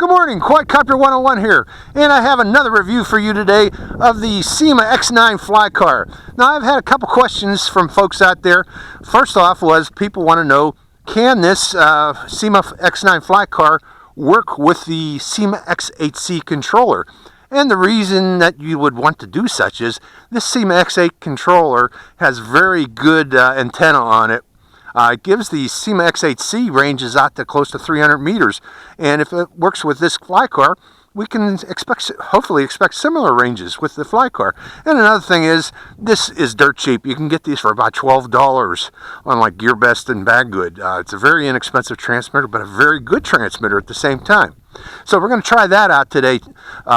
Good morning, Quadcopter 101 here, and I have another review for you today of the Syma X9 Flycar. Now, I've had a couple questions from folks out there. First off was people want to know, can this Syma X9 Flycar work with the Syma X8C controller? And the reason that you would want to do such is this Syma X8 controller has very good antenna on it. It gives the Syma X8C ranges out to close to 300 meters, and if it works with this Flycar, we can hopefully expect similar ranges with the Flycar. And another thing is, this is dirt cheap. You can get these for about $12 on like GearBest and Baggood. It's a very inexpensive transmitter, but a very good transmitter at the same time. So we're going to try that out today.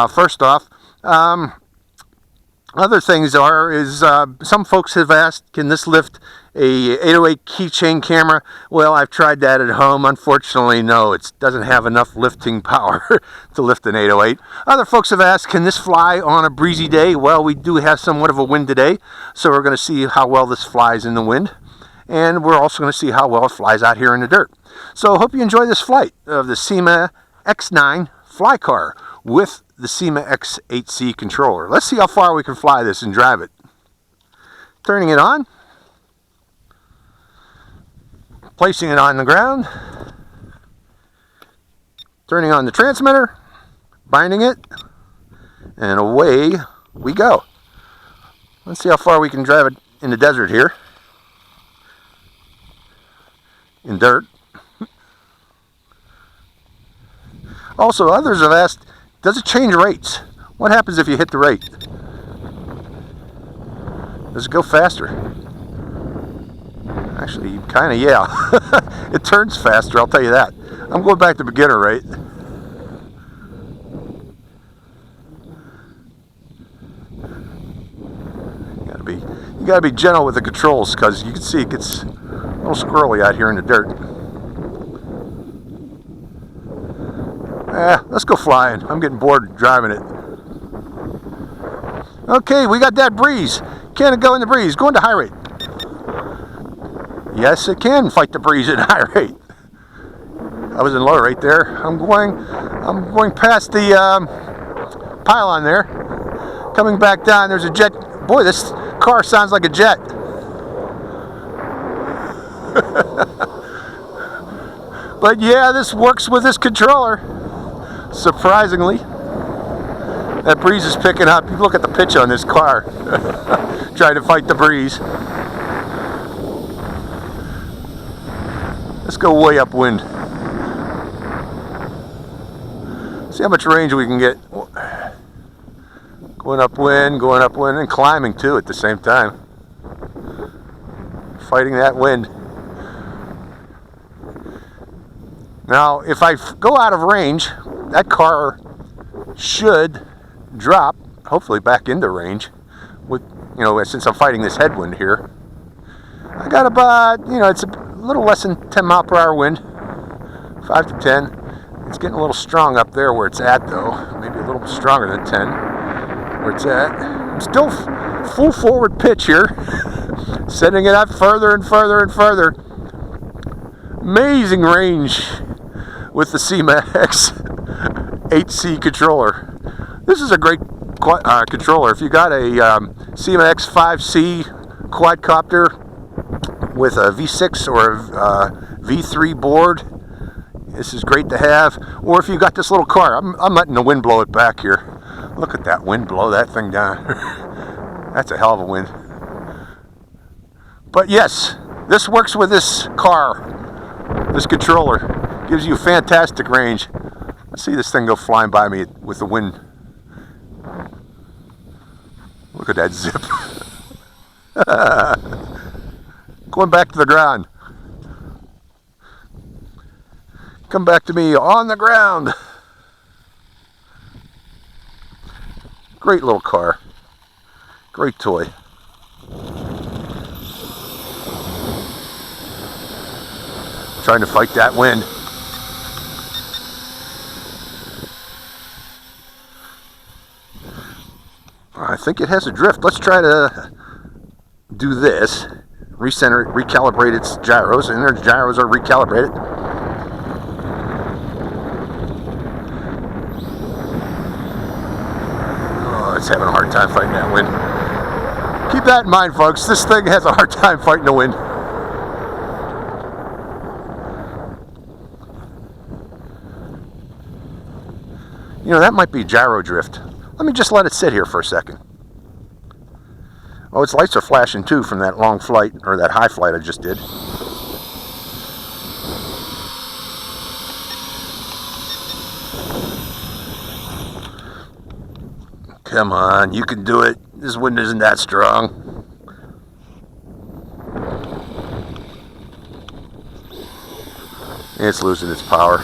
First off, other things some folks have asked, can this lift a 808 keychain camera? Well, I've tried that at home. Unfortunately, no, it doesn't have enough lifting power to lift an 808. Other folks have asked, can this fly on a breezy day? Well, we do have somewhat of a wind today, so we're going to see how well this flies in the wind. And we're also going to see how well it flies out here in the dirt. So I hope you enjoy this flight of the Syma X9 Flycar with the Syma X8C controller. Let's see how far we can fly this and drive it. Turning it on. Placing it on the ground. Turning on the transmitter. Binding it. And away we go. Let's see how far we can drive it in the desert here. In dirt. Also, others have asked, does it change rates? What happens if you hit the rate? Does it go faster? Actually, kind of, yeah. It turns faster, I'll tell you that. I'm going back to beginner rate. You gotta be gentle with the controls, because you can see it gets a little squirrely out here in the dirt. Let's go flying. I'm getting bored driving it. Okay, we got that breeze. Can it go in the breeze? Go into high rate. Yes, it can fight the breeze at high rate. I was in low rate there. I'm going past the pylon there. Coming back down, there's a jet. Boy, this car sounds like a jet. But yeah, this works with this controller. Surprisingly, that breeze is picking up. You look at the pitch on this car, trying to fight the breeze. Let's go way upwind. See how much range we can get. Going upwind, and climbing too at the same time. Fighting that wind. Now, if I go out of range, that car should drop, hopefully back into range, with, since I'm fighting this headwind here. I got about, it's a little less than 10 mile per hour wind, 5 to 10. It's getting a little strong up there where it's at, though. Maybe a little stronger than 10 where it's at. I'm still full forward pitch here, setting it up further and further and further. Amazing range with the Syma X8C controller. This is a great controller. If you got a Syma X5C Quadcopter with a V6 or a V3 board, this is great to have. Or if you got this little car, I'm letting the wind blow it back here. Look at that wind blow that thing down. That's a hell of a wind. But yes, this works with this car, this controller. Gives you fantastic range. Let's see this thing go flying by me with the wind. Look at that zip. Going back to the ground. Come back to me on the ground. Great little car. Great toy. Trying to fight that wind. I think it has a drift. Let's try to do this. Recenter it, recalibrate its gyros, and their gyros are recalibrated. it's having a hard time fighting that wind. Keep that in mind, folks. This thing has a hard time fighting the wind. You know, that might be gyro drift. Let me just let it sit here for a second. Oh, its lights are flashing too from that long flight, or that high flight I just did. Come on, you can do it. This wind isn't that strong. It's losing its power.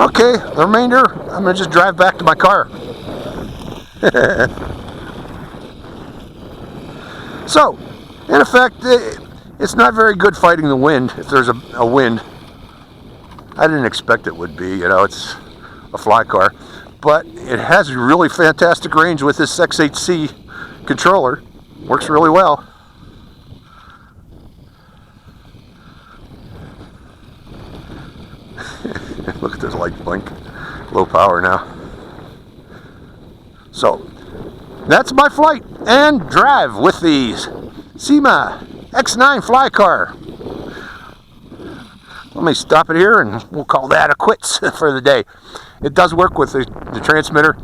Okay, the remainder, I'm going to just drive back to my car. So, in effect, it's not very good fighting the wind, if there's a wind. I didn't expect it would be, you know, it's a Flycar. But it has really fantastic range with this X8C controller. Works really well. Look at this light blink. Low power now. So, that's my flight and drive with the Syma X9 Flycar. Let me stop it here and we'll call that a quits for the day. It does work with the transmitter.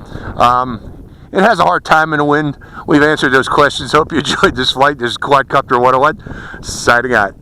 It has a hard time in the wind. We've answered those questions. Hope you enjoyed this flight. This is Quadcopter 101 signing out.